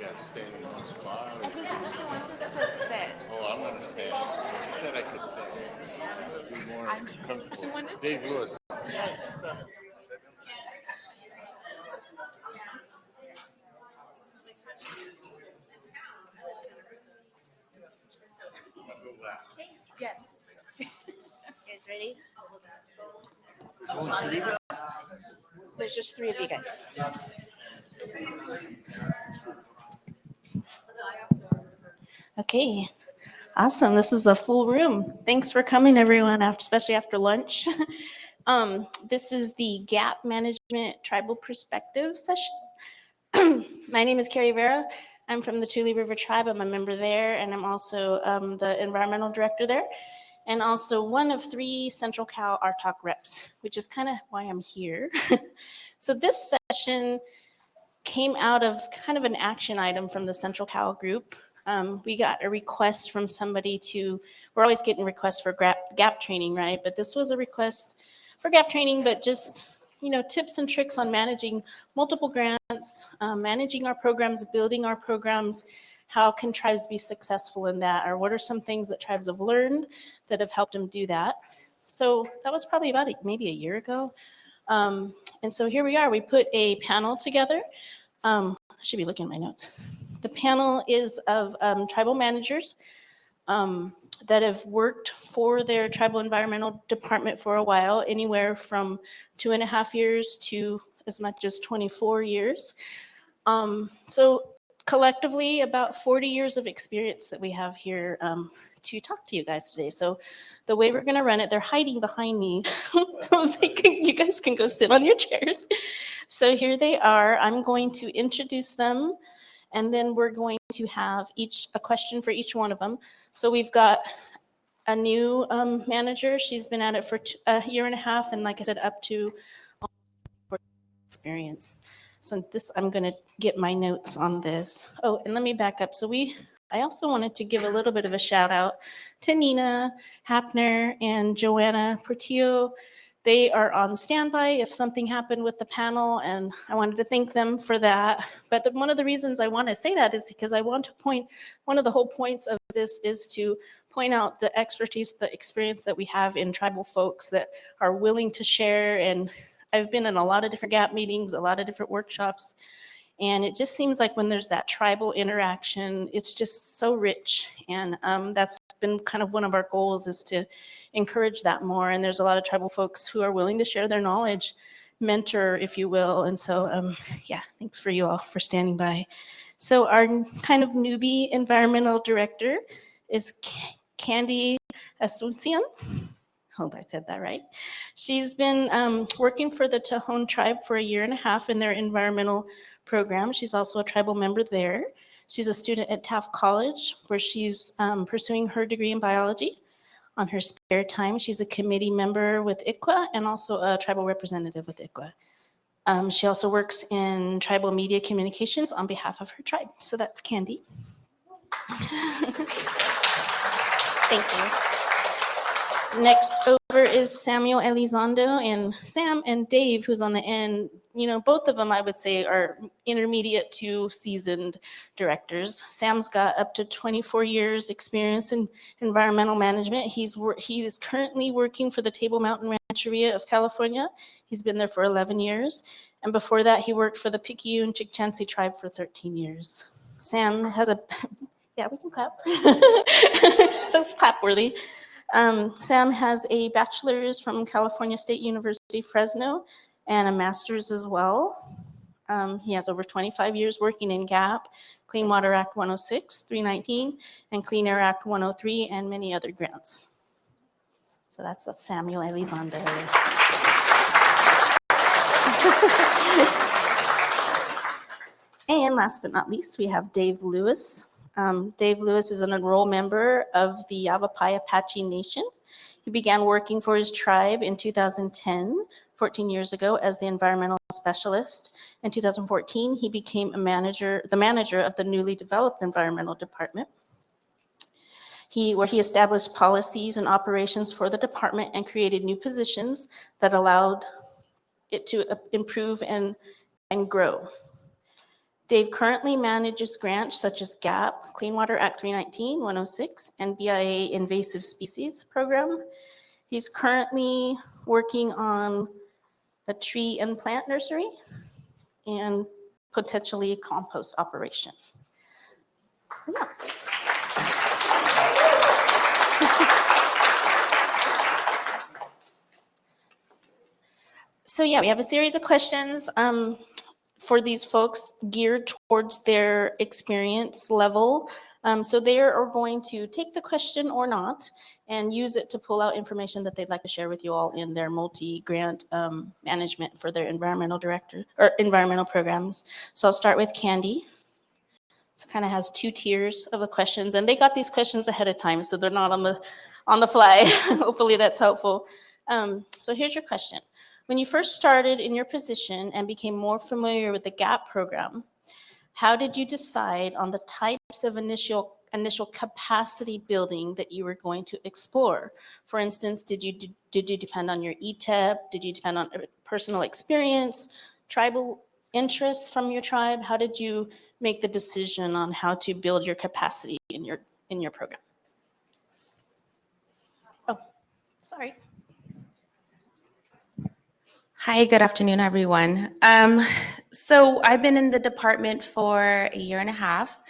got to stand in one spot. I think Alicia wants us to sit. Oh, I'm going to stand. She said I could stand. Be more comfortable. Dave Lewis. Yes. You guys ready? Only 3 of us? There's just 3 of you guys. Okay. Awesome. This is a full room. Thanks for coming, everyone, especially after lunch. This is the GAP Management Tribal Perspective session. My name is Carrie Vera. I'm from the Tule River Tribe. I'm a member there, and I'm also the environmental director there, and also one of 3 Central Cal RTOC reps, which is kind of why I'm here. So this session came out of kind of an action item from the Central Cal group. We got a request from somebody we're always getting requests for GAP training, right? But this was a request for GAP training, but just, tips and tricks on managing multiple grants, managing our programs, building our programs. How can tribes be successful in that? Or what are some things that tribes have learned that have helped them do that? So that was probably about maybe a year ago. And so here we are. We put a panel together. I should be looking at my notes. The panel is of tribal managers that have worked for their tribal environmental department for a while, anywhere from 2.5 years to as much as 24 years. So collectively, about 40 years of experience that we have here to talk to you guys today. So the way we're going to run it, they're hiding behind me. You guys can go sit on your chairs. So here they are. I'm going to introduce them, and then we're going to have a question for each one of them. So we've got a new manager. She's been at it for a year and a half, and like I said, up to experience. So I'm going to get my notes on this. Oh, and let me back up. I also wanted to give a little bit of a shout out to Nina Hapner and Joanna Portillo. They are on standby if something happened with the panel, and I wanted to thank them for that. But one of the reasons I want to say that is because I want to one of the whole points of this is to point out the expertise, the experience that we have in tribal folks that are willing to share. And I've been in a lot of different GAP meetings, a lot of different workshops, and it just seems like when there's that tribal interaction, it's just so rich. And that's been kind of one of our goals, is to encourage that more. And there's a lot of tribal folks who are willing to share their knowledge, mentor, if you will. And so, thanks for you all for standing by. So our kind of newbie environmental director is Candy Asuncion. Hope I said that right. She's been working for the Tohon tribe for a year and a half in their environmental program. She's also a tribal member there. She's a student at Taft College, where she's pursuing her degree in biology. On her spare time, she's a committee member with ICWA and also a tribal representative with ICWA. She also works in tribal media communications on behalf of her tribe. So that's Candy. Thank you. Next over is Samuel Elizondo, and Sam and Dave, who's on the end, both of them I would say are intermediate to seasoned directors. Sam's got up to 24 years experience in environmental management. He is currently working for the Table Mountain Rancheria of California. He's been there for 11 years. And before that, he worked for the Picayune Chickasaw tribe for 13 years. Sam has yeah, we can clap. So it's clap worthy. Sam has a bachelor's from California State University, Fresno, and a master's as well. He has over 25 years working in GAP, Clean Water Act 106, 319, and Clean Air Act 103, and many other grants. So that's Samuel Elizondo. And last but not least, we have Dave Lewis. Dave Lewis is an enrolled member of the Yavapai Apache Nation. He began working for his tribe in 2010, 14 years ago, as the environmental specialist. In 2014, he became the manager of the newly developed environmental department. Where he established policies and operations for the department and created new positions that allowed it to improve and grow. Dave currently manages grants such as GAP, Clean Water Act 319, 106, and BIA Invasive Species Program. He's currently working on a tree and plant nursery and potentially a compost operation. So yeah. So yeah, we have a series of questions for these folks geared towards their experience level. So they are going to take the question or not and use it to pull out information that they'd like to share with you all in their multi-grant management for their environmental programs. So I'll start with Candy. So kind of has two tiers of the questions, and they got these questions ahead of time, so they're not on the fly. Hopefully that's helpful. So here's your question. When you first started in your position and became more familiar with the GAP program, how did you decide on the types of initial capacity building that you were going to explore? For instance, did you depend on your ETEP? Did you depend on personal experience, tribal interests from your tribe? How did you make the decision on how to build your capacity in your program? Oh, sorry. Hi, good afternoon, everyone. So I've been in the department for a year and a half,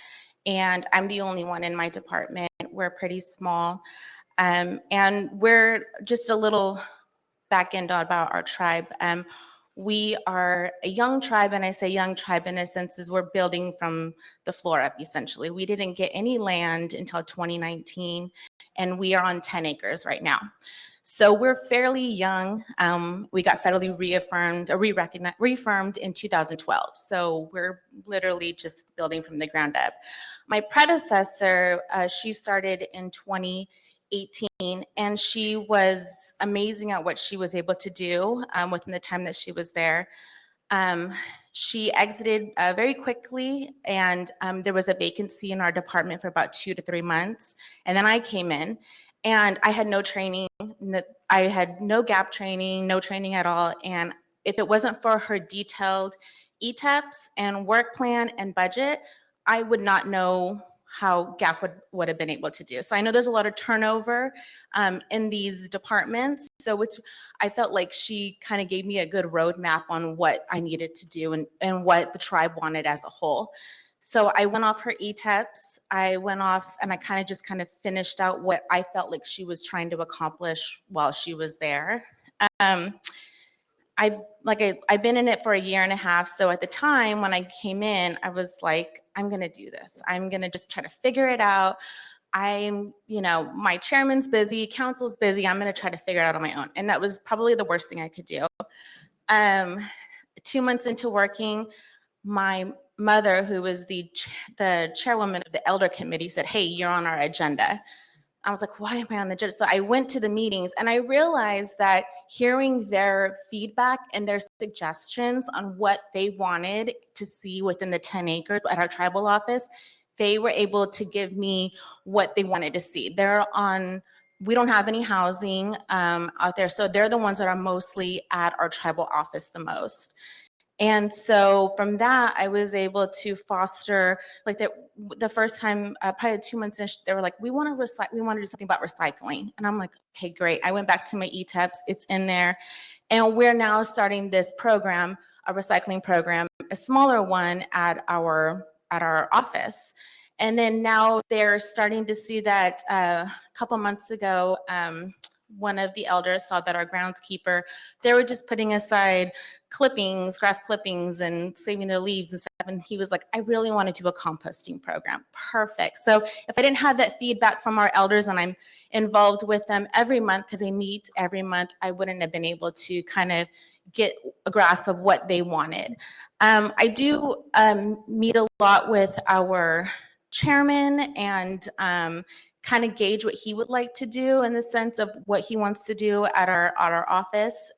and I'm the only one in my department. We're pretty small, and we're just a little back end about our tribe. We are a young tribe, and I say young tribe in a sense is we're building from the floor up, essentially. We didn't get any land until 2019, and we are on 10 acres right now. So we're fairly young. We got federally reaffirmed in 2012. So we're literally just building from the ground up. My predecessor, she started in 2018, and she was amazing at what she was able to do within the time that she was there. She exited very quickly, and there was a vacancy in our department for about 2 to 3 months. And then I came in. And I had no training. I had no GAP training, no training at all. And if it wasn't for her detailed ETEPs and work plan and budget, I would not know how GAP would have been able to do. So I know there's a lot of turnover in these departments. So I felt like she kind of gave me a good roadmap on what I needed to do and what the tribe wanted as a whole. So I went off her ETEPs. I went off and I kind of finished out what I felt like she was trying to accomplish while she was there. I've been in it for a year and a half. So at the time when I came in, I was like, I'm going to do this. I'm going to just try to figure it out. My chairman's busy, council's busy. I'm going to try to figure it out on my own. And that was probably the worst thing I could do. 2 months into working, my mother, who was the chairwoman of the elder committee, said, hey, you're on our agenda. I was like, why am I on the agenda? So I went to the meetings, and I realized that hearing their feedback and their suggestions on what they wanted to see within the 10 acres at our tribal office, they were able to give me what they wanted to see. We don't have any housing out there, so they're the ones that are mostly at our tribal office the most. And so from that, I was able to foster, like the first time, probably 2 months in, they were like, we want to do something about recycling. And I'm like, okay, great. I went back to my ETEPs, it's in there. And we're now starting this program, a recycling program, a smaller one at our office. And then now they're starting to see that a couple months ago, one of the elders saw that our groundskeeper, they were just putting aside grass clippings and saving their leaves and stuff. And he was like, I really want to do a composting program. Perfect. So if I didn't have that feedback from our elders and I'm involved with them every month because they meet every month, I wouldn't have been able to kind of get a grasp of what they wanted. I do meet a lot with our chairman and kind of gauge what he would like to do in the sense of what he wants to do at our office.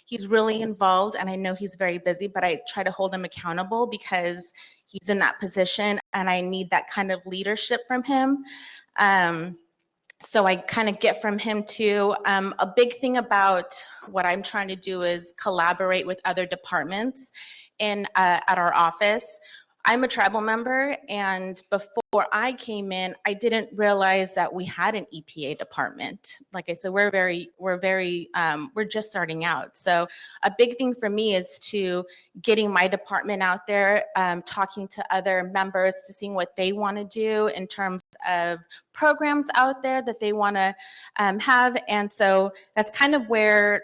He's really involved, and I know he's very busy, but I try to hold him accountable because he's in that position, and I need that kind of leadership from him. So I kind of get from him too. A big thing about what I'm trying to do is collaborate with other departments at our office. I'm a tribal member, and before I came in, I didn't realize that we had an EPA department. Like I said, we're just starting out. So a big thing for me is to getting my department out there, talking to other members to seeing what they want to do in terms of programs out there that they want to have. And so that's kind of where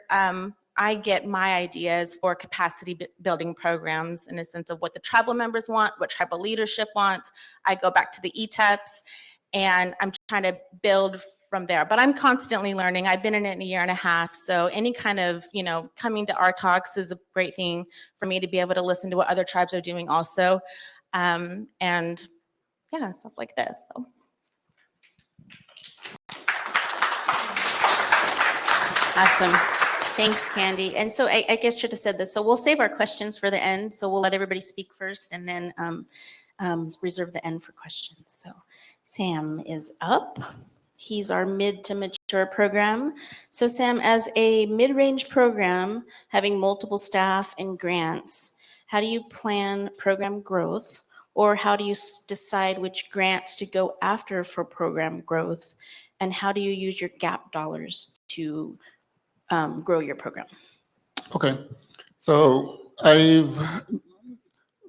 I get my ideas for capacity building programs in a sense of what the tribal members want, what tribal leadership wants. I go back to the ETEPs, and I'm trying to build from there. But I'm constantly learning. I've been in it a year and a half, so any kind of, coming to our talks is a great thing for me to be able to listen to what other tribes are doing also, and yeah, stuff like this. So. Awesome. Thanks, Candy. And so I guess should have said this. So we'll save our questions for the end. So we'll let everybody speak first and then reserve the end for questions. So Sam is up. He's our mid to mature program. So Sam, as a mid-range program, having multiple staff and grants, how do you plan program growth? Or how do you decide which grants to go after for program growth? And how do you use your GAP dollars to grow your program? Okay, so let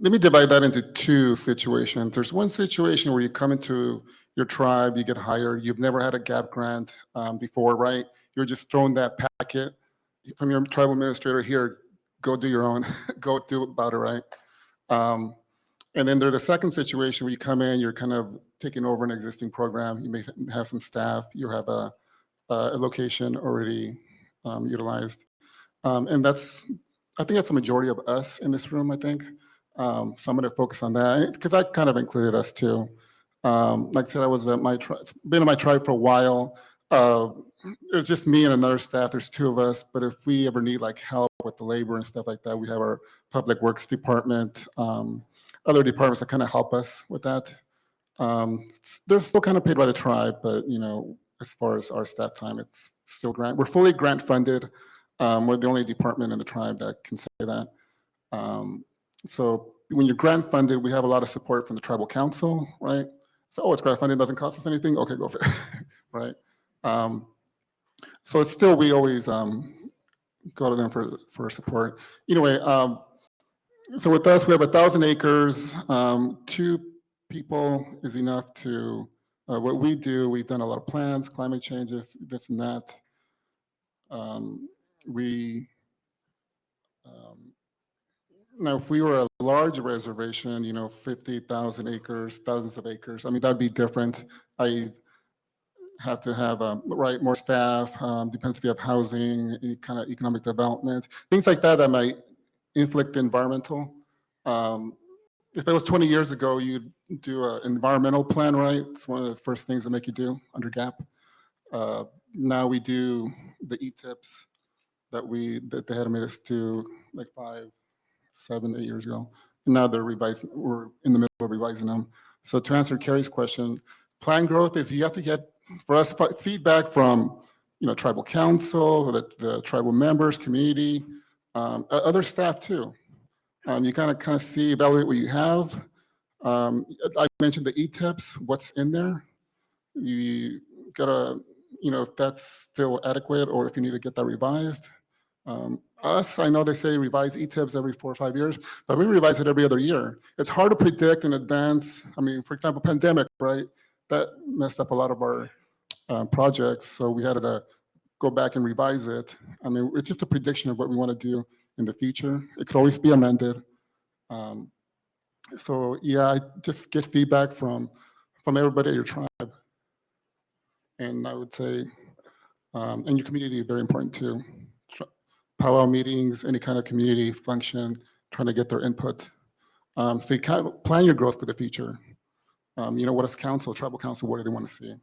me divide that into two situations. There's one situation where you come into your tribe, you get hired, you've never had a GAP grant before, right? You're just thrown that packet from your tribal administrator, here, go do your own, go do about it, right? And then there's the second situation where you come in, you're kind of taking over an existing program, you may have some staff, you have a location already utilized. And I think that's the majority of us in this room, I think. So I'm going to focus on that because that kind of included us too. Like I said, I was at been in my tribe for a while. It's just me and another staff. There's two of us, but if we ever need like help with the labor and stuff like that, we have our public works department, other departments that kind of help us with that. They're still kind of paid by the tribe, but as far as our staff time, it's still grant. We're fully grant funded. We're the only department in the tribe that can say that. So when you're grant funded, we have a lot of support from the tribal council, right? So, it's grant funded, doesn't cost us anything. Okay, go for it, right? So it's still, we always go to them for support. Anyway, so with us, we have 1,000 acres. 2 people is enough to, what we do, we've done a lot of plans, climate changes, this and that. Now, if we were a large reservation, 50,000 acres, thousands of acres, I mean, that'd be different. I have to have, more staff, depends if you have housing, any kind of economic development, things like that might inflict environmental. If it was 20 years ago, you'd do an environmental plan, right? It's one of the first things that make you do under GAP. Now we do the ETIPs that they had made us do like 5, 7, 8 years ago. And now we're in the middle of revising them. So to answer Carrie's question, plan growth is you have to get, for us, feedback from, tribal council, the tribal members, community, other staff too. You kind of see, evaluate what you have. I mentioned the ETIPs, what's in there. You gotta, if that's still adequate or if you need to get that revised. I know they say revise ETIPs every 4 or 5 years, but we revise it every other year. It's hard to predict in advance. I mean, for example, pandemic, right? That messed up a lot of our projects, so we had to go back and revise it. I mean, it's just a prediction of what we want to do in the future. It could always be amended. So yeah, I just get feedback from everybody at your tribe. And I would say, and your community is very important too. Powwow meetings, any kind of community function, trying to get their input. So you kind of plan your growth for the future. What does tribal council, what do they want to see?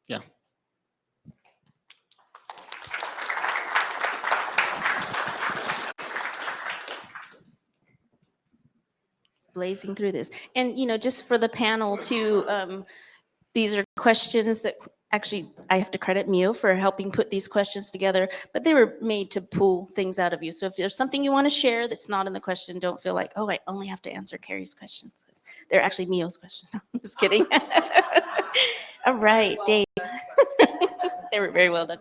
Yeah. Blazing through this. And, just for the panel too, these are questions that actually I have to credit Mio for helping put these questions together, but they were made to pull things out of you. So if there's something you want to share that's not in the question, don't feel like, oh, I only have to answer Carrie's questions. They're actually Mio's questions. I'm just kidding. All right, Dave. They were very well done.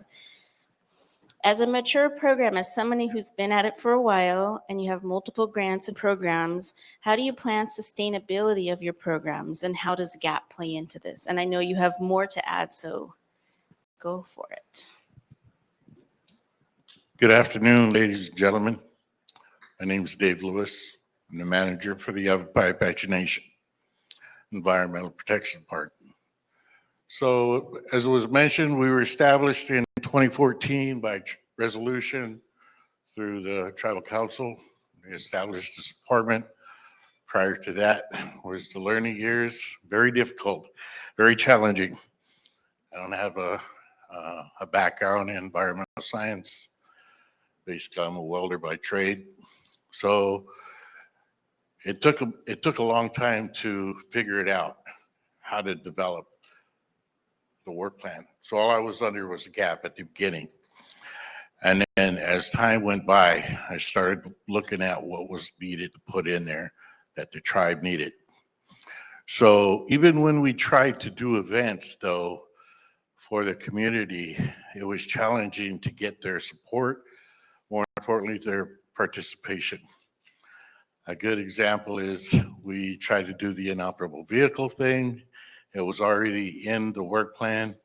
As a mature program, as somebody who's been at it for a while and you have multiple grants and programs, how do you plan sustainability of your programs and how does GAP play into this? And I know you have more to add, so go for it. Good afternoon, ladies and gentlemen. My name is Dave Lewis. I'm the manager for the Yavapai Apache Nation Environmental Protection Department. So as it was mentioned, we were established in 2014 by resolution through the tribal council. We established this department. Prior to that was the learning years, very difficult, very challenging. I don't have a background in environmental science. Basically, I'm a welder by trade. So it took a long time to figure it out, how to develop the work plan. So all I was under was a gap at the beginning. And then as time went by, I started looking at what was needed to put in there that the tribe needed. So even when we tried to do events, though, for the community, it was challenging to get their support, more importantly, their participation. A good example is we tried to do the inoperable vehicle thing. It was already in the work plan.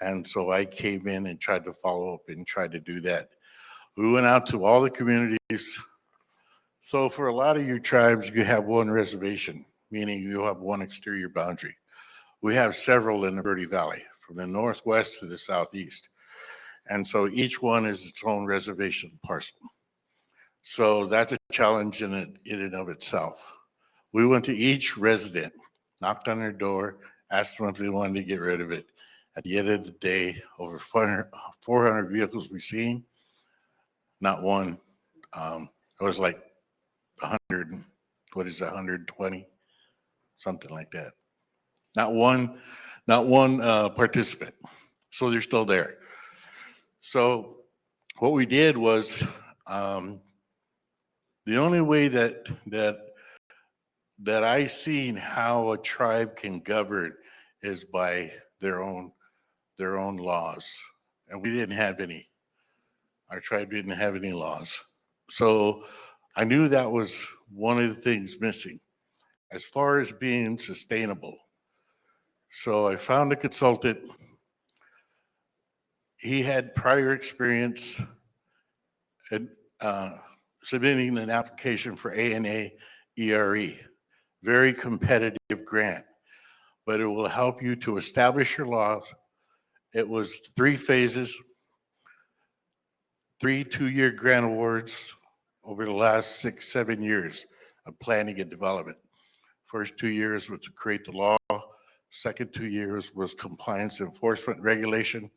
And so I came in and tried to follow up and try to do that. We went out to all the communities. So for a lot of your tribes, you have one reservation, meaning you have one exterior boundary. We have several in the Verde Valley, from the northwest to the southeast. And so each one is its own reservation parcel. So that's a challenge in and of itself. We went to each resident, knocked on their door, asked them if they wanted to get rid of it. At the end of the day, over 400 vehicles we've seen, not one. It was like 100, what is that, 120? Something like that. Not one participant. So they're still there. So what we did was, the only way that I seen how a tribe can govern is by their own laws. And we didn't have any. Our tribe didn't have any laws. So I knew that was one of the things missing as far as being sustainable. So I found a consultant. He had prior experience in submitting an application for ANA ERE, very competitive grant, but it will help you to establish your laws. It was 3 phases, 3 2-year grant awards over the last 6-7 years of planning and development. First 2 years was to create the law. Second 2 years was compliance enforcement regulation.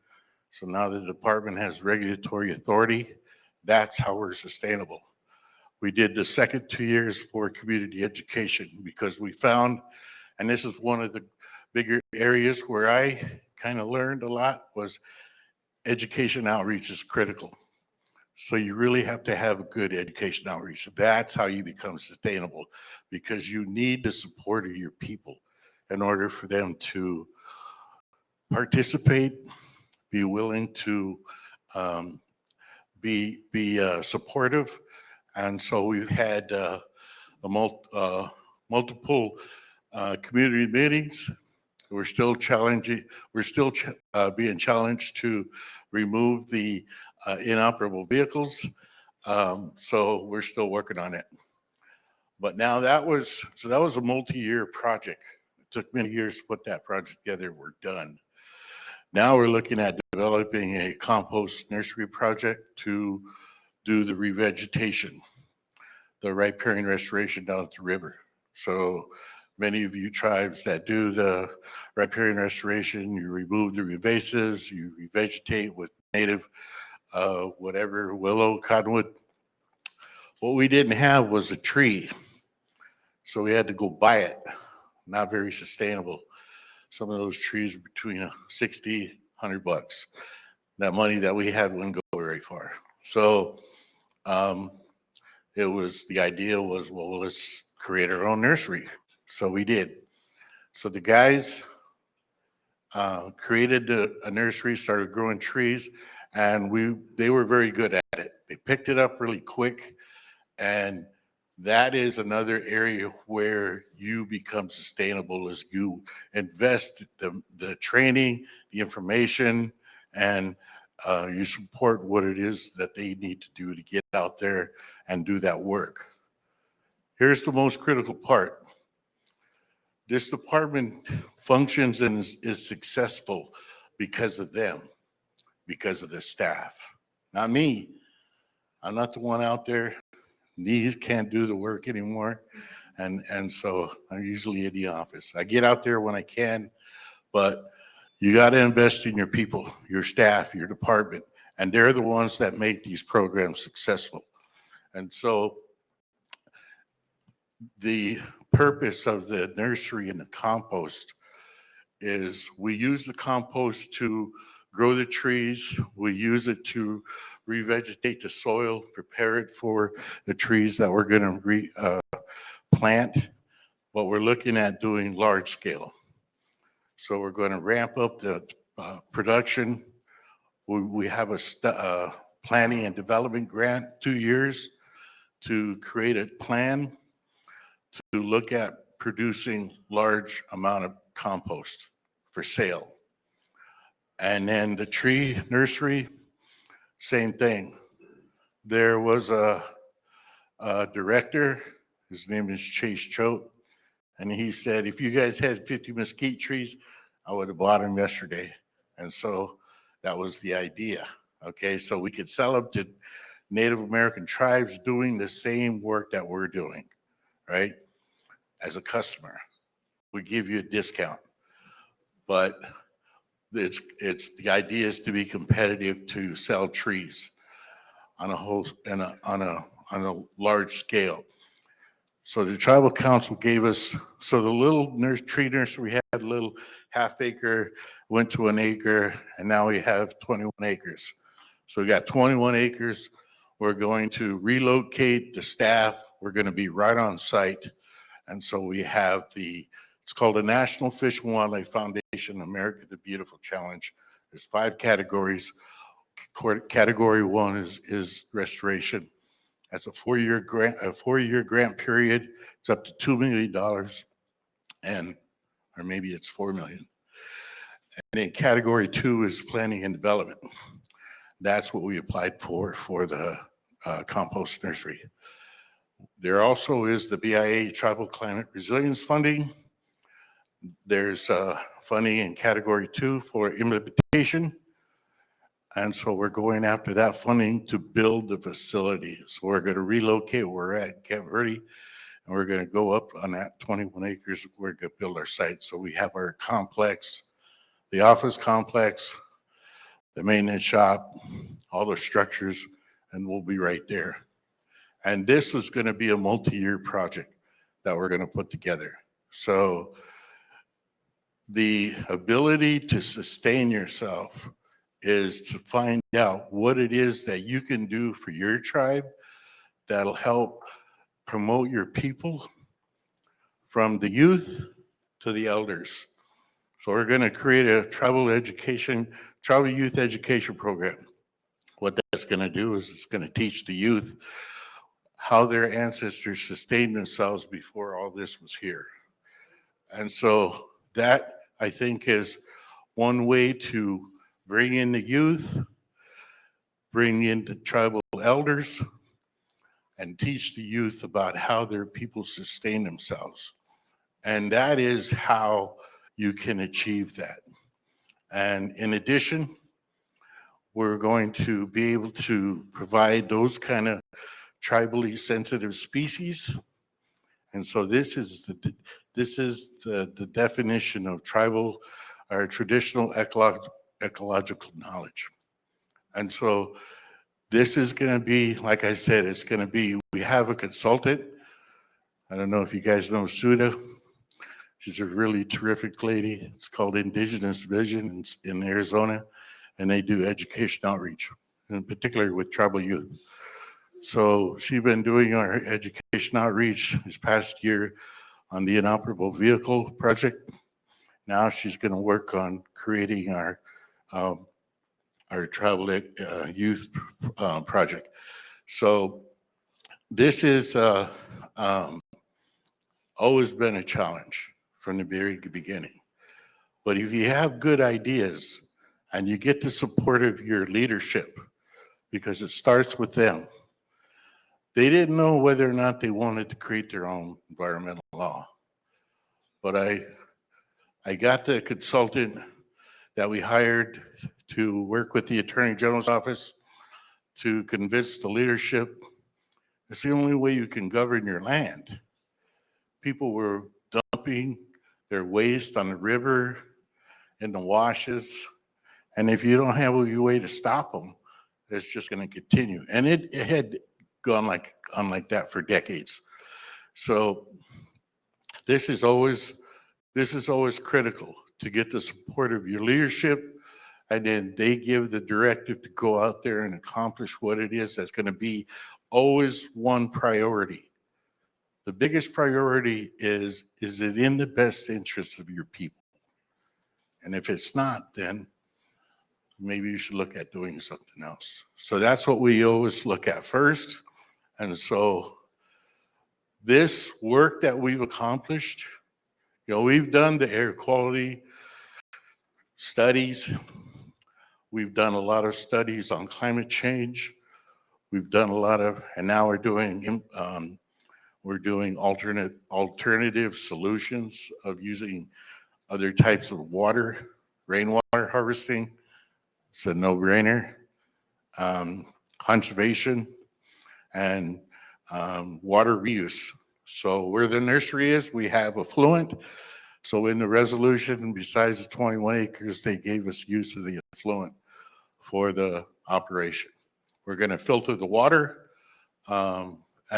So now the department has regulatory authority. That's how we're sustainable. We did the second 2 years for community education because we found, and this is one of the bigger areas where I kind of learned a lot, was education outreach is critical. So you really have to have a good education outreach. That's how you become sustainable, because you need the support of your people in order for them to participate, be willing to be supportive. And so we've had multiple community meetings. We're still challenging. We're still being challenged to remove the inoperable vehicles. So we're still working on it. But now that was a multi-year project. It took many years to put that project together. We're done. Now we're looking at developing a compost nursery project to do the revegetation, the riparian restoration down at the river. So many of you tribes that do the riparian restoration, you remove the invasives, you revegetate with native, whatever, willow, cottonwood. What we didn't have was a tree. So we had to go buy it. Not very sustainable. Some of those trees were between 60, $100. That money that we had wouldn't go very far. So the idea was, well, let's create our own nursery. So we did. So the guys created a nursery, started growing trees, and they were very good at it. They picked it up really quick, and that is another area where you become sustainable as you invest the training, the information, and you support what it is that they need to do to get out there and do that work. Here's the most critical part. This department functions and is successful because of them, because of the staff. Not me. I'm not the one out there. Knees can't do the work anymore. And so I'm usually in the office. I get out there when I can, but you got to invest in your people, your staff, your department, and they're the ones that make these programs successful. And so the purpose of the nursery and the compost is we use the compost to grow the trees. We use it to revegetate the soil, prepare it for the trees that we're going to plant, but we're looking at doing large scale. So we're going to ramp up the production. We have a planning and development grant, 2 years, to create a plan to look at producing large amount of compost for sale. And then the tree nursery, same thing. There was a director, his name is Chase Choate, and he said, if you guys had 50 mesquite trees, I would have bought them yesterday. And so that was the idea. Okay, so we could sell them to Native American tribes doing the same work that we're doing, right? As a customer, we give you a discount, but the idea is to be competitive to sell trees on a large scale. So the tribal council gave us, so the little tree nursery we had a little half acre, went to an acre, and now we have 21 acres. So we got 21 acres. We're going to relocate the staff. We're going to be right on site. And so we have it's called the National Fish and Wildlife Foundation America the Beautiful Challenge. There's 5 categories. Category 1 is restoration. That's a 4-year grant period. It's up to $2 million, or maybe it's $4 million. And then category 2 is planning and development. That's what we applied for the compost nursery. There also is the BIA Tribal Climate Resilience Funding. There's funding in category 2 for implementation. And so we're going after that funding to build the facility. So we're going to relocate where we're at Camp Verde, and we're going to go up on that 21 acres. We're going to build our site. So we have our complex, the office complex, the maintenance shop, all the structures, and we'll be right there. And this is going to be a multi-year project that we're going to put together. So the ability to sustain yourself is to find out what it is that you can do for your tribe that'll help promote your people from the youth to the elders. So we're going to create a tribal youth education program. What that's going to do is it's going to teach the youth how their ancestors sustained themselves before all this was here. And so that, I think, is one way to bring in the youth, bring in the tribal elders, and teach the youth about how their people sustain themselves. And that is how you can achieve that. And in addition, we're going to be able to provide those kind of tribally sensitive species. And so this this is the definition of tribal or traditional ecological knowledge. And so this is going to be, like I said, it's going to be, we have a consultant. I don't know if you guys know Suda. She's a really terrific lady. It's called Indigenous Vision in Arizona, and they do education outreach, in particular with tribal youth. So she's been doing our education outreach this past year on the inoperable vehicle project. Now she's going to work on creating our tribal youth project. So this is always been a challenge from the very beginning. But if you have good ideas and you get the support of your leadership, because it starts with them, they didn't know whether or not they wanted to create their own environmental law. But I got the consultant that we hired to work with the Attorney General's office to convince the leadership it's the only way you can govern your land. People were dumping their waste on the river, in the washes, and if you don't have a way to stop them, it's just going to continue. And it had gone on like that for decades. So this is always critical to get the support of your leadership, and then they give the directive to go out there and accomplish what it is that's going to be always one priority. The biggest priority is it in the best interest of your people? And if it's not, then maybe you should look at doing something else. So that's what we always look at first. And so this work that we've accomplished, we've done the air quality studies. We've done a lot of studies on climate change. We've done a lot of, and now we're doing alternative solutions of using other types of water, rainwater harvesting. It's a no-brainer. Conservation and water reuse. So where the nursery is, we have affluent. So in the resolution, besides the 21 acres, they gave us use of the affluent for the operation. We're going to filter the water and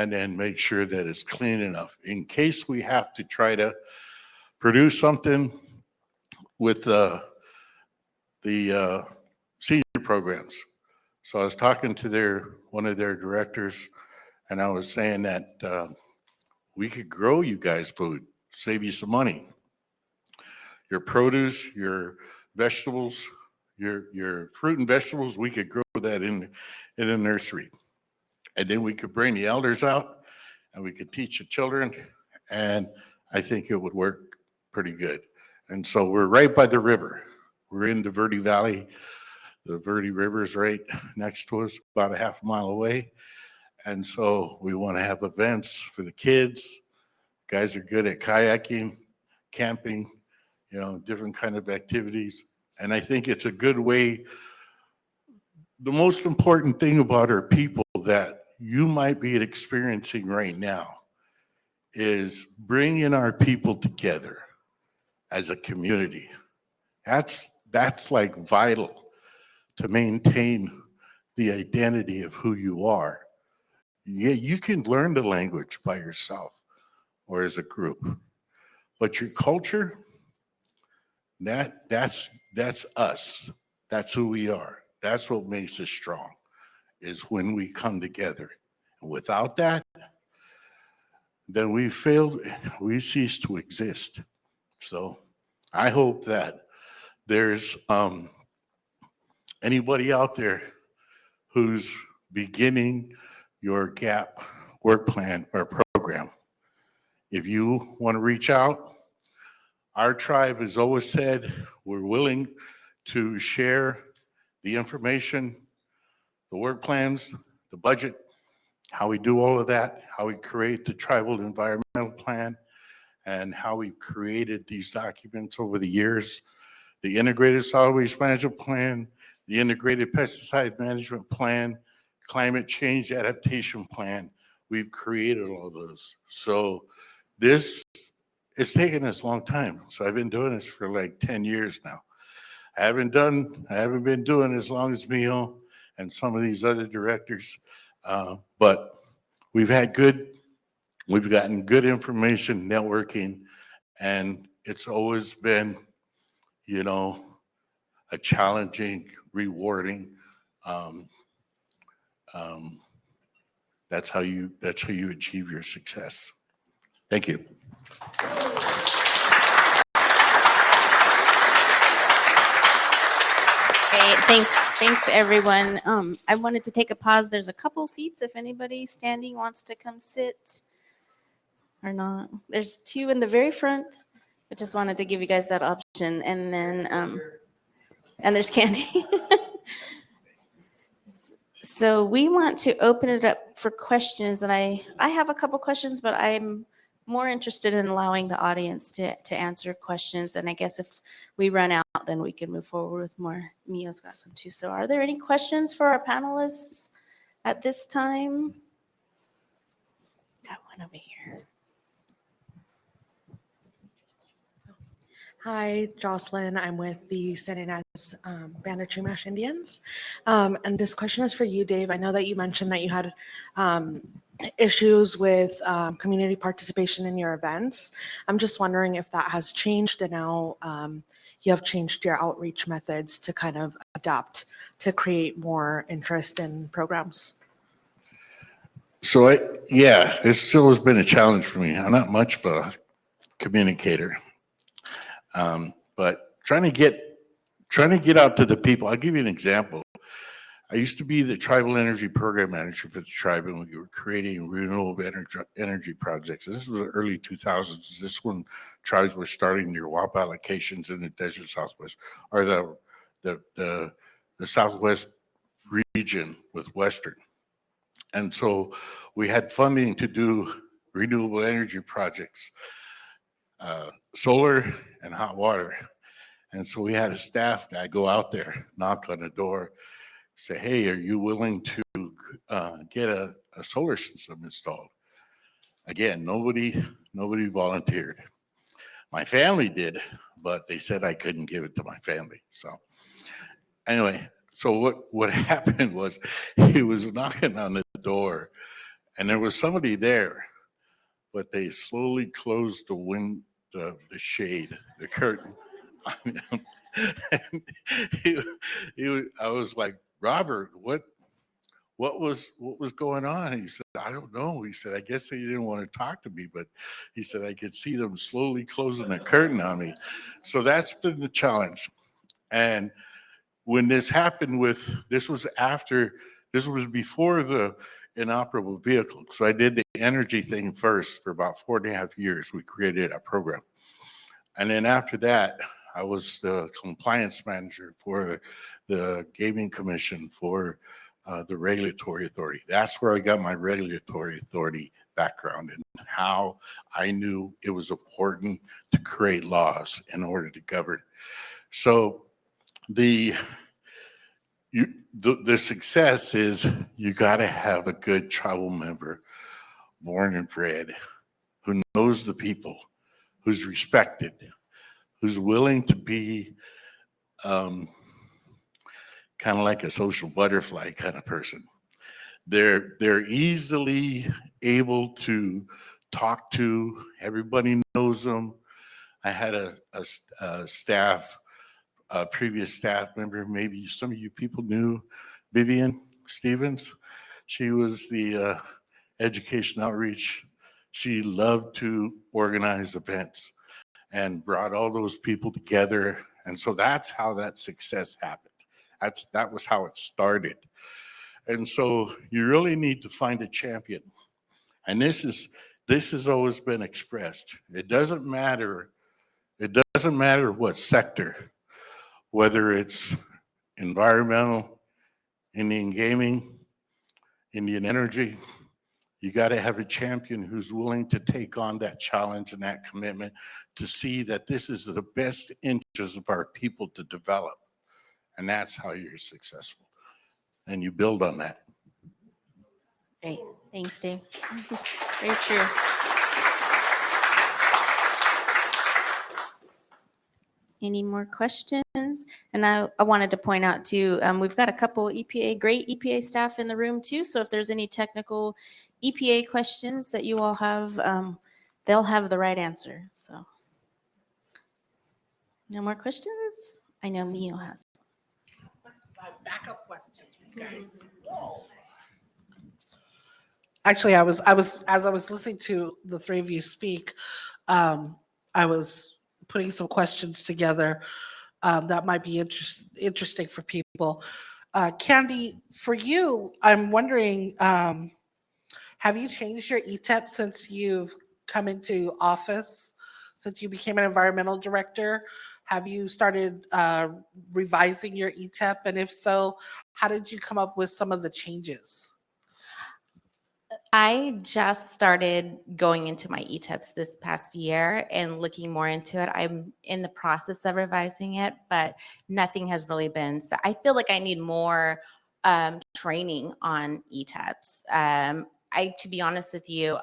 then make sure that it's clean enough in case we have to try to produce something with the senior programs. So I was talking to one of their directors, and I was saying that we could grow you guys food, save you some money. Your produce, your vegetables, your fruit and vegetables, we could grow that in a nursery. And then we could bring the elders out and we could teach the children, and I think it would work pretty good. And so we're right by the river. We're in the Verde Valley. The Verde River is right next to us, about a half a mile away. And so we want to have events for the kids. Guys are good at kayaking, camping, different kind of activities. And I think it's a good way. The most important thing about our people that you might be experiencing right now is bringing our people together as a community. That's like vital to maintain the identity of who you are. Yeah, you can learn the language by yourself or as a group, but your culture, that's us. That's who we are. That's what makes us strong, is when we come together. And without that, then we cease to exist. So I hope that there's anybody out there who's beginning your GAP work plan or program. If you want to reach out, our tribe has always said we're willing to share the information, the work plans, the budget, how we do all of that, how we create the tribal environmental plan, and how we created these documents over the years. The integrated solid waste management plan, the integrated pesticide management plan, climate change adaptation plan. We've created all of those. So this it's taken us a long time. So I've been doing this for like 10 years now. I haven't been doing as long as Mio and some of these other directors, but we've gotten good information, networking, and it's always been, you know, a challenging, rewarding. Um, um, that's how you achieve your success. Thank you. Great, thanks everyone. I wanted to take a pause. There's a couple seats if anybody standing wants to come sit or not. There's two in the very front. I just wanted to give you guys that option, and then and there's Candy. So we want to open it up for questions, and I have a couple questions, but I'm more interested in allowing the audience to answer questions. And I guess if we run out, then we can move forward with more. Mio's got some too. So are there any questions for our panelists at this time? Got one over here. Hi, Jocelyn. I'm with the San Ynez Band of Chumash Indians. And this question is for you, Dave. I know that you mentioned that you had issues with community participation in your events. I'm just wondering if that has changed and now you have changed your outreach methods to kind of adapt to create more interest in programs. So it still has been a challenge for me. I'm not much of a communicator, but trying to get out to the people. I'll give you an example. I used to be the tribal energy program manager for the tribe, and we were creating renewable energy projects. This was the early 2000s. This is when tribes were starting their WAP allocations in the desert Southwest, or the Southwest region with Western. And so we had funding to do renewable energy projects, solar and hot water. And so we had a staff guy go out there, knock on the door, say, hey, are you willing to get a solar system installed? Again, nobody volunteered. My family did, but they said I couldn't give it to my family. So anyway, so what happened was he was knocking on the door and there was somebody there, but they slowly closed the shade, the curtain. I was like, Robert, what was going on? And he said, I don't know. He said, I guess they didn't want to talk to me, but he said, I could see them slowly closing the curtain on me. So that's been the challenge. And when this happened this was before the inoperable vehicle. So I did the energy thing first for about 4.5 years. We created a program. And then after that, I was the compliance manager for the Gaming Commission for the Regulatory Authority. That's where I got my regulatory authority background and how I knew it was important to create laws in order to govern. So the success is you got to have a good tribal member, born and bred, who knows the people, who's respected, who's willing to be kind of like a social butterfly kind of person. They're easily able to talk to. Everybody knows them. I had a previous staff member, maybe some of you people knew Vivian Stevens. She was the education outreach. She loved to organize events and brought all those people together. And so that's how that success happened. That was how it started. And so you really need to find a champion. And this has always been expressed. It doesn't matter what sector, whether it's environmental, Indian gaming, Indian energy, you got to have a champion who's willing to take on that challenge and that commitment to see that this is the best interest of our people to develop. And that's how you're successful. And you build on that. Great. Thanks, Dave. Very true. Any more questions? And I wanted to point out too, we've got a couple great EPA staff in the room too. So if there's any technical EPA questions that you all have, they'll have the right answer. So no more questions? I know Mio has. Backup questions for you guys. Actually, as I was listening to the three of you speak, I was putting some questions together that might be interesting for people. Candy, for you, I'm wondering, have you changed your ETEP since you've come into office, since you became an environmental director? Have you started revising your ETEP? And if so, how did you come up with some of the changes? I just started going into my ETEPs this past year and looking more into it. I'm in the process of revising it, but nothing has really been. So I feel like I need more training on ETEPs. To be honest with you,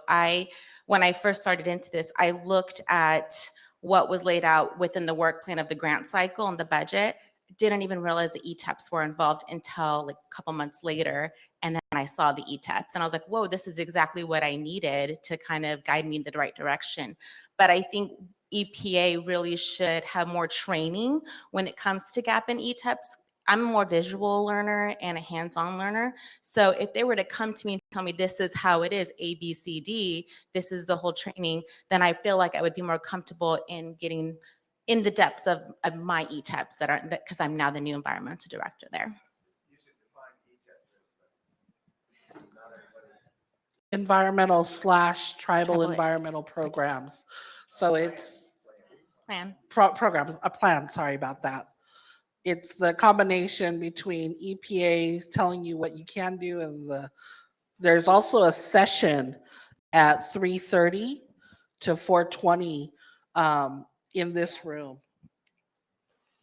when I first started into this, I looked at what was laid out within the work plan of the grant cycle and the budget. Didn't even realize the ETEPs were involved until like a couple months later. And then I saw the ETEPs and I was like, whoa, this is exactly what I needed to kind of guide me in the right direction. But I think EPA really should have more training when it comes to GAP and ETEPs. I'm a more visual learner and a hands-on learner. So if they were to come to me and tell me this is how it is, A, B, C, D, this is the whole training, then I feel like I would be more comfortable in getting in the depths of my ETEPs because I'm now the new environmental director there. Environmental / tribal Tribal- environmental programs. So it's Plan. programs, a plan, sorry about that. It's the combination between EPA's telling you what you can do and there's also a session at 3:30 to 4:20 in this room.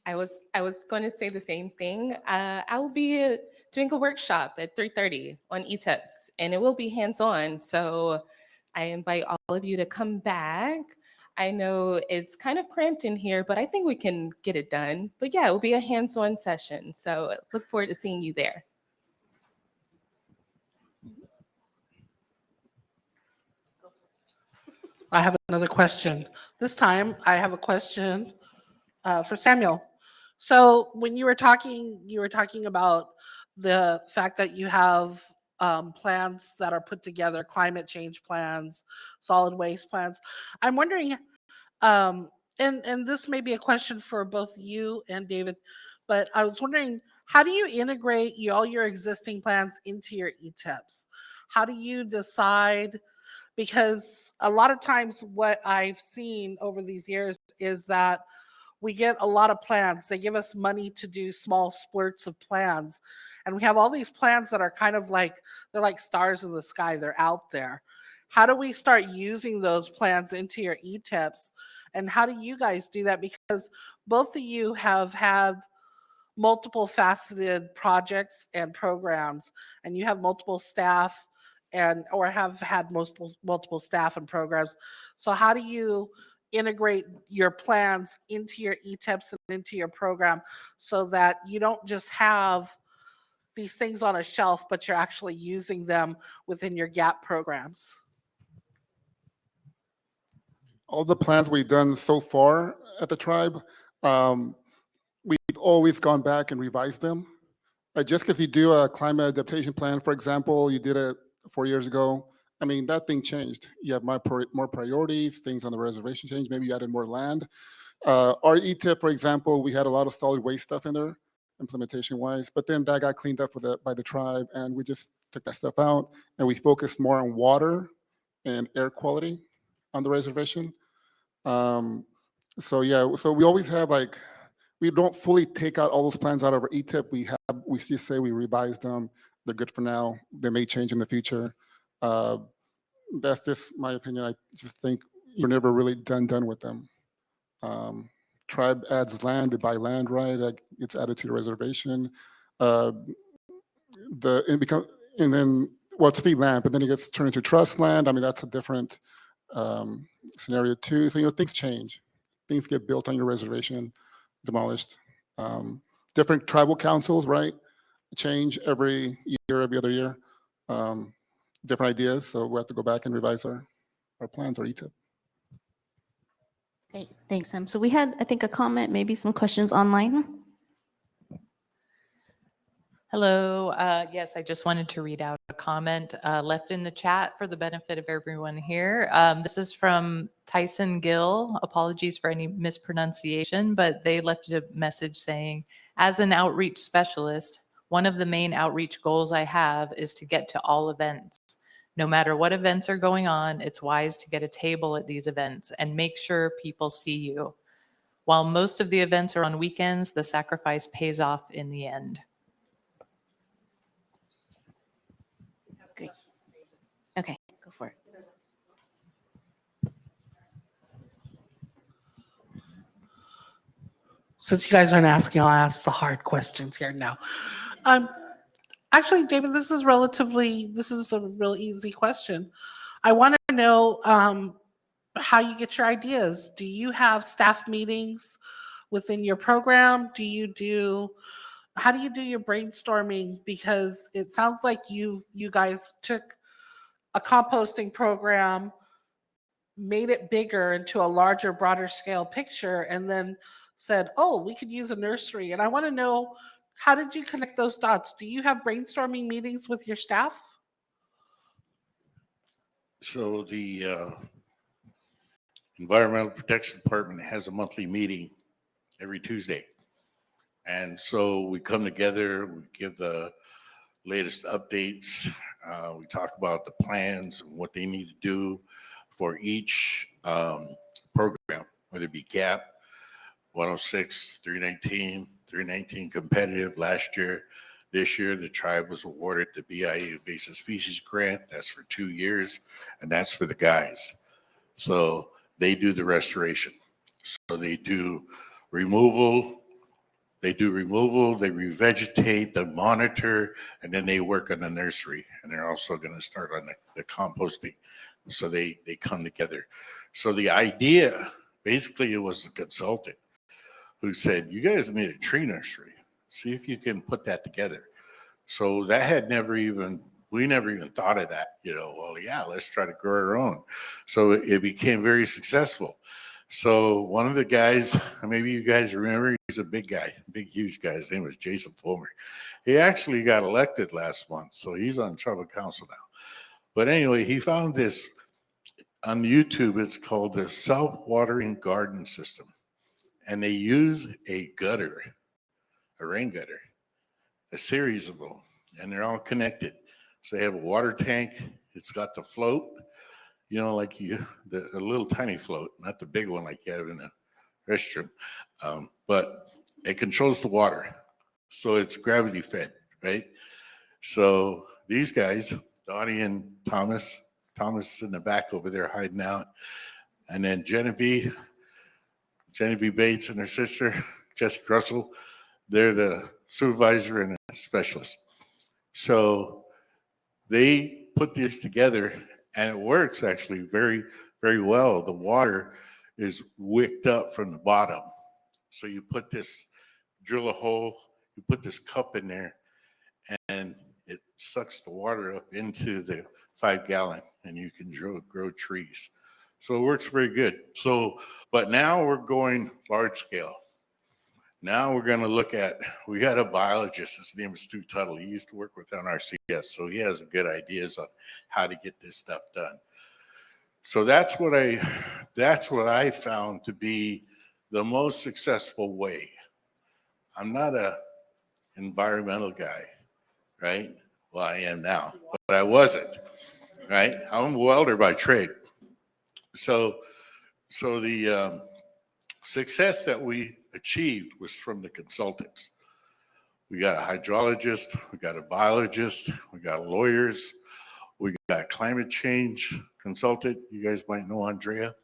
I was going to say the same thing. I will be doing a workshop at 3:30 on ETEPs, and it will be hands-on. So I invite all of you to come back. I know it's kind of cramped in here, but I think we can get it done. But yeah, it will be a hands-on session. So look forward to seeing you there. I have another question. This time I have a question for Samuel. So when you were talking about the fact that you have plans that are put together, climate change plans, solid waste plans. I'm wondering, and this may be a question for both you and David, but I was wondering, how do you integrate all your existing plans into your ETEPs? How do you decide? Because a lot of times what I've seen over these years is that we get a lot of plans. They give us money to do small splurts of plans. And we have all these plans that are kind of like, they're like stars in the sky. They're out there. How do we start using those plans into your ETEPs? And how do you guys do that? Because both of you have had multiple faceted projects and programs, and you have multiple staff or have had multiple staff and programs. So how do you integrate your plans into your ETEPs and into your program so that you don't just have these things on a shelf, but you're actually using them within your GAP programs? All the plans we've done so far at the tribe, we've always gone back and revised them. Just because you do a climate adaptation plan, for example, you did it 4 years ago. I mean, that thing changed. You have more priorities, things on the reservation changed, maybe you added more land. Our ETIP, for example, we had a lot of solid waste stuff in there, implementation-wise, but then that got cleaned up by the tribe, and we just took that stuff out, and we focused more on water and air quality on the reservation. So yeah, so we always have we don't fully take out all those plans out of our ETIP. We still say we revised them. They're good for now. They may change in the future. That's just my opinion. I just think you're never really done with them. Tribe adds land, they buy land, right? It's added to the reservation. And then it's fee land, but then it gets turned into trust land. I mean, that's a different scenario too. So things change. Things get built on your reservation. demolished. Different tribal councils, right? Change every year, every other year. Different ideas, so we have to go back and revise our plans, our ETIP. Great, thanks, Sam. So we had, I think, a comment, maybe some questions online. Hello. Yes, I just wanted to read out a comment left in the chat for the benefit of everyone here. This is from Tyson Gill. Apologies for any mispronunciation, but they left a message saying, as an outreach specialist, one of the main outreach goals I have is to get to all events. No matter what events are going on, it's wise to get a table at these events and make sure people see you. While most of the events are on weekends, the sacrifice pays off in the end. Great. Okay, go for it. Since you guys aren't asking, I'll ask the hard questions here now. Actually, David, this is a real easy question. I want to know how you get your ideas. Do you have staff meetings within your program? How do you do your brainstorming? Because it sounds like you guys took a composting program, made it bigger into a larger, broader scale picture, and then said, oh, we could use a nursery. And I want to know, how did you connect those dots? Do you have brainstorming meetings with your staff? So the Environmental Protection Department has a monthly meeting every Tuesday. And so we come together, we give the latest updates. We talk about the plans and what they need to do for each program, whether it be GAP, 106, 319, 319 competitive last year. This year, the tribe was awarded the BIA invasive species grant. That's for 2 years, and that's for the guys. So they do the restoration. So they do removal, they revegetate, they monitor, and then they work on the nursery. And they're also going to start on the composting. So they come together. So the idea, basically, it was a consultant who said, you guys need a tree nursery. See if you can put that together. So that had we never even thought of that, well, yeah, let's try to grow our own. So it became very successful. So one of the guys, maybe you guys remember, he's a big guy, big, huge guy. His name was Jason Fulmer. He actually got elected last month. So he's on tribal council now. But anyway, he found this on YouTube. It's called the self-watering garden system. And they use a rain gutter, a series of them, and they're all connected. So they have a water tank. It's got the float, like the little tiny float, not the big one like you have in the restroom, but it controls the water. So it's gravity fed, right? So these guys, Donnie and Thomas is in the back over there hiding out. And then Genevieve Bates and her sister, Jessica Russell, they're the supervisor and a specialist. So they put this together, and it works actually very, very well. The water is wicked up from the bottom. So you drill a hole, you put this cup in there, and it sucks the water up into the 5-gallon, and you can grow trees. So it works very good. But now we're going large scale. Now we're going to look at, we got a biologist, his name is Stu Tuttle. He used to work with NRCS, so he has good ideas on how to get this stuff done. So that's what I found to be the most successful way. I'm not an environmental guy, right? Well, I am now, but I wasn't, right? I'm a welder by trade. So the success that we achieved was from the consultants. We got a hydrologist, we got a biologist, we got lawyers, we got climate change consultant. You guys might know Andrea.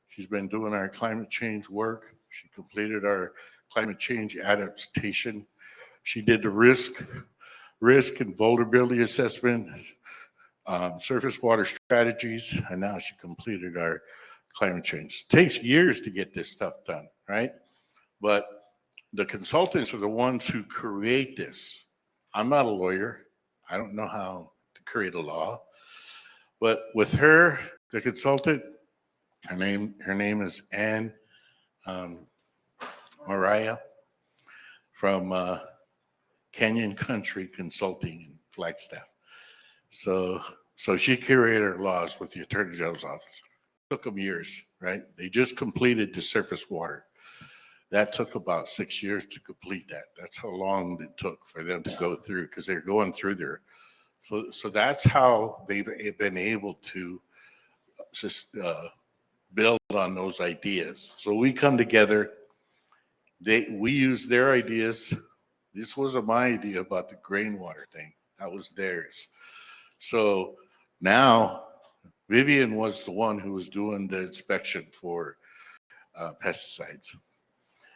She's been doing our climate change work. She completed our climate change adaptation. She did the risk and vulnerability assessment, surface water strategies, and now she completed our climate change. It takes years to get this stuff done, right? But The consultants are the ones who create this. I'm not a lawyer. I don't know how to create a law. But with her, the consultant, her name is Anne Mariah from Canyon Country Consulting in Flagstaff. So she created her laws with the Attorney General's office. Took them years, right? They just completed the surface water. That took about 6 years to complete that. That's how long it took for them to go through, because they're going through there. So that's how they've been able to just build on those ideas. So we come together. We use their ideas. This wasn't my idea about the grain water thing. That was theirs. So now Vivian was the one who was doing the inspection for pesticides.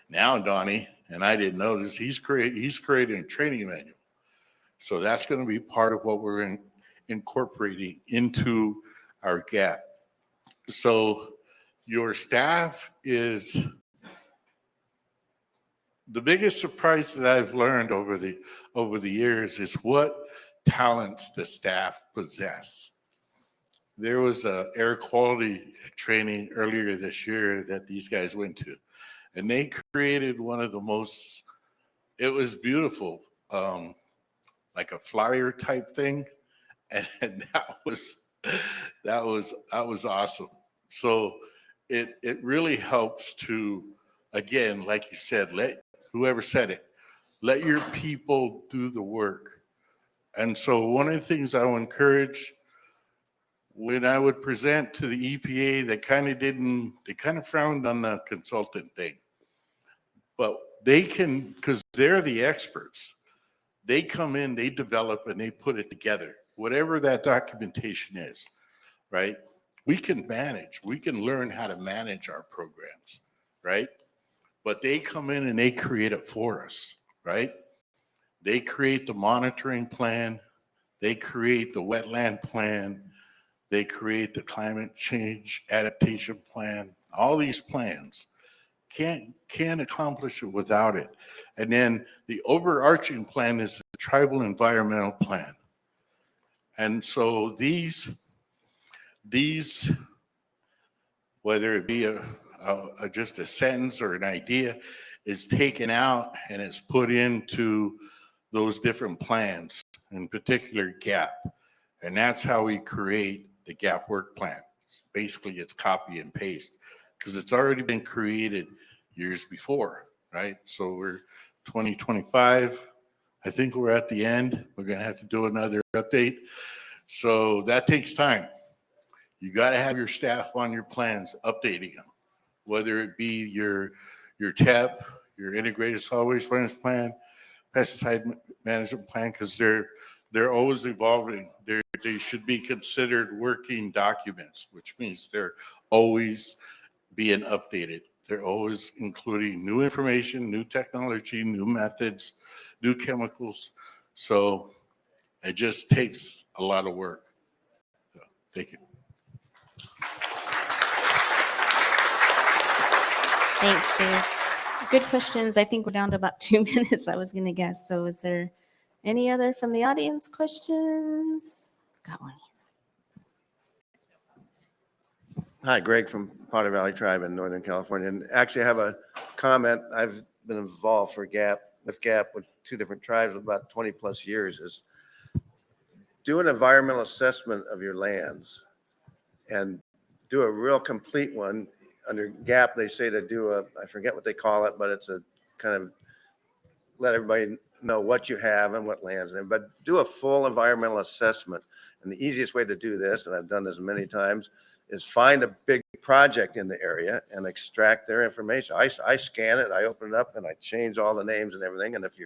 Now Donnie, and I didn't know this, he's creating a training manual. So that's going to be part of what we're incorporating into our GAP. So your staff is the biggest surprise that I've learned over the years is what talents the staff possess. There was a air quality training earlier this year that these guys went to, and they created one of the most, it was beautiful, like a flyer type thing. And that was awesome. So it really helps to, again, like you said, whoever said it, let your people do the work. And so one of the things I would encourage when I would present to the EPA, they kind of frowned on the consultant thing. But they can, because they're the experts, they come in, they develop, and they put it together, whatever that documentation is, right? We can learn how to manage our programs, right? But they come in and they create it for us, right? They create the monitoring plan, they create the wetland plan, they create the climate change adaptation plan. All these plans can't accomplish it without it. And then the overarching plan is the tribal environmental plan. And so these whether it be just a sentence or an idea, is taken out and it's put into those different plans, in particular GAP. And that's how we create the GAP work plan. Basically, it's copy and paste because it's already been created years before, right? So we're 2025. I think we're at the end. We're going to have to do another update. So that takes time. You got to have your staff on your plans, updating them, whether it be your TEP, your integrated solid waste management plan, pesticide management plan, because they're always evolving. They should be considered working documents, which means they're always being updated. They're always including new information, new technology, new methods, new chemicals. So it just takes a lot of work. So, thank you. Thanks, Dave. Good questions. I think we're down to about 2 minutes, I was going to guess. So is there any other from the audience questions? Got one. Hi, Greg from Potter Valley Tribe in Northern California. And actually I have a comment. I've been involved with GAP with 2 different tribes about 20 plus years, is do an environmental assessment of your lands and do a real complete one. Under GAP, they say to do I forget what they call it, but it's a kind of let everybody know what you have and what lands in, but do a full environmental assessment. And the easiest way to do this, and I've done this many times, is find a big project in the area and extract their information. I scan it, I open it up, and I change all the names and everything. And if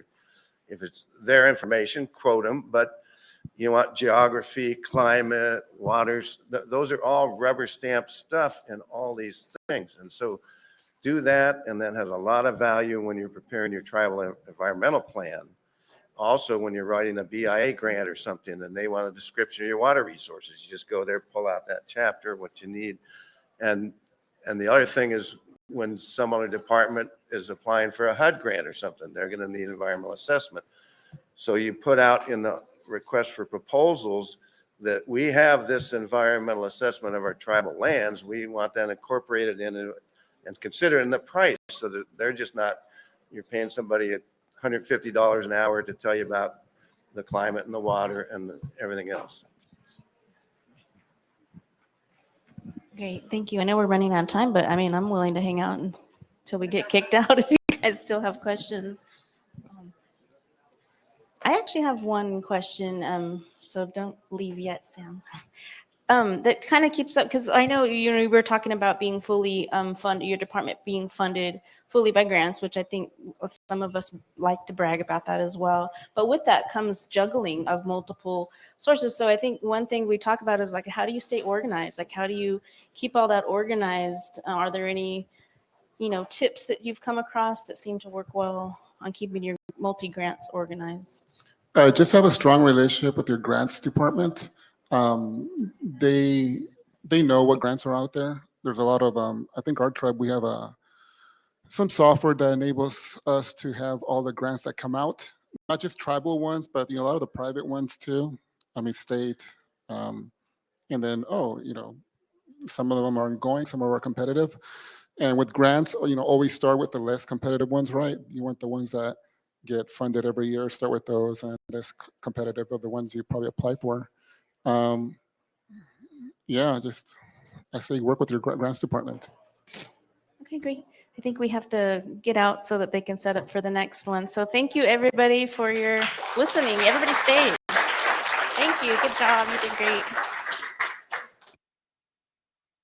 it's their information, quote them. But you want geography, climate, waters, those are all rubber stamp stuff in all these things. And so do that, and that has a lot of value when you're preparing your tribal environmental plan. Also, when you're writing a BIA grant or something and they want a description of your water resources, you just go there, pull out that chapter, what you need. And the other thing is when some other department is applying for a HUD grant or something, they're going to need environmental assessment. So you put out in the request for proposals that we have this environmental assessment of our tribal lands. We want that incorporated in and considered in the price so that they're just not, you're paying somebody $150 an hour to tell you about the climate and the water and everything else. Great, thank you. I know we're running out of time, but I mean, I'm willing to hang out until we get kicked out if you guys still have questions. I actually have one question, so don't leave yet, Sam. That kind of keeps up, because I know, we were talking about being fully funded, your department being funded fully by grants, which I think some of us like to brag about that as well. But with that comes juggling of multiple sources. So I think one thing we talk about is like, how do you stay organized? Like, how do you keep all that organized? Are there any, tips that you've come across that seem to work well on keeping your multi-grants organized? Just have a strong relationship with your grants department. They know what grants are out there. There's a lot of, I think our tribe, we have some software that enables us to have all the grants that come out, not just tribal ones, but a lot of the private ones too. I mean, state, and then, some of them are ongoing, some of them are competitive. And with grants, always start with the less competitive ones, right? You want the ones that get funded every year, start with those, and less competitive of the ones you probably apply for. I say work with your grants department. Okay, great. I think we have to get out so that they can set up for the next one. So thank you, everybody, for your listening. Everybody stayed. Thank you. Good job. You did great.